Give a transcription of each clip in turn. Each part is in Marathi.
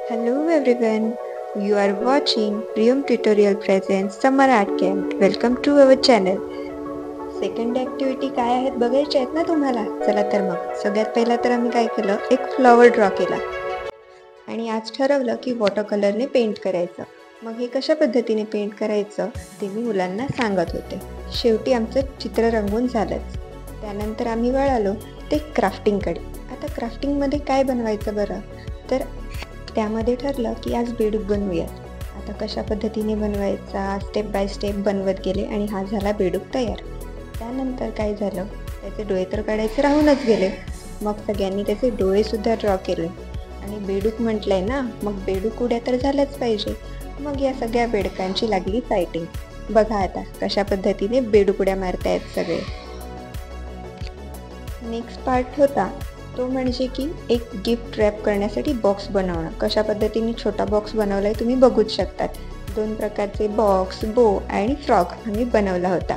Hello everyone, you are watching Priyam Tutorial Presents Summer Art Camp. Welcome to our channel. Second activity काय आहेत बघायच्या आहेत ना तुम्हाला? चला तर मग सगळ्यात पहिला तर आम्ही काय केलं, एक फ्लॉवर ड्रॉ केला आणि आज ठरवलं की वॉटर कलरने पेंट करायचं. मग हे कशा पद्धतीने पेंट करायचं ते मी मुलांना सांगत होते. शेवटी आमचं चित्र रंगून झालंच. त्यानंतर आम्ही वळालो ते क्राफ्टिंगकडे. आता क्राफ्टिंगमध्ये काय बनवायचं बरं, तर त्यामध्ये ठरलं की आज बेडूक बनवूयात. आता कशा पद्धतीने बनवायचा स्टेप बाय स्टेप बनवत गेले आणि हा झाला बेडूक तयार. त्यानंतर काय झालं, त्याचे डोळे तर काढायचे राहूनच गेले. मग सगळ्यांनी त्याचे डोळेसुद्धा ड्रॉ केले आणि बेडूक म्हटलंय ना, मग बेडूक उड्या तर झाल्याच पाहिजे. मग या सगळ्या बेडकांची लागली फायटिंग. बघा आता कशा पद्धतीने बेडूक उड्या मारतायत सगळे. नेक्स्ट पार्ट होता तो म्हणजे की एक गिफ्ट रॅप करण्यासाठी बॉक्स बनवणं. कशा पद्धतीने छोटा बॉक्स बनवलाय तुम्ही बघूच शकतात. 2 प्रकारचे बॉक्स, बो आणि फ्रॉक आम्ही बनवला होता.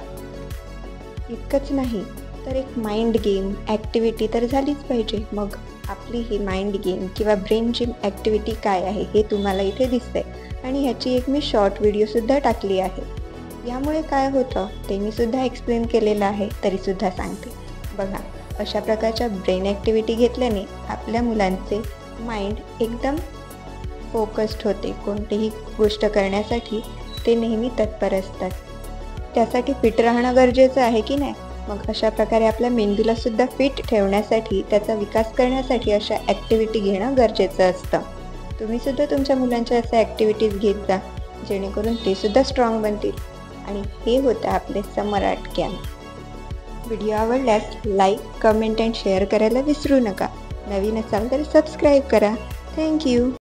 इतकंच नाही तर एक माइंड गेम ॲक्टिव्हिटी तर झालीच पाहिजे. मग आपली ही माइंड गेम किंवा ब्रेन जिम ॲक्टिव्हिटी काय आहे हे तुम्हाला इथे दिसतंय आणि ह्याची एक मी शॉर्ट व्हिडिओसुद्धा टाकली आहे. यामुळे काय होतं ते मी सुद्धा एक्सप्लेन केलेलं आहे, तरीसुद्धा सांगते. बघा, अशा प्रकारच्या ब्रेन ॲक्टिव्हिटी घेतल्याने आपल्या मुलांचे माइंड एकदम फोकस्ड होते. कोणतीही गोष्ट करण्यासाठी ते नेहमी तत्पर असतात. त्यासाठी फिट राहणं गरजेचं आहे की नाही? मग अशा प्रकारे आपल्या मेंदूलासुद्धा फिट ठेवण्यासाठी, त्याचा विकास करण्यासाठी अशा ॲक्टिव्हिटी घेणं गरजेचं असतं. तुम्हीसुद्धा तुमच्या मुलांच्या अशा ॲक्टिव्हिटीज घेत जा, जेणेकरून ते सुद्धा स्ट्रॉंग बनतील. आणि हे होतं आपले समर आर्ट कॅम्प. व्हिडिओ आवडल्यास लाईक, कमेंट अँड शेअर करायला विसरू नका. नवीन असाल तर सबस्क्राईब करा. थँक्यू.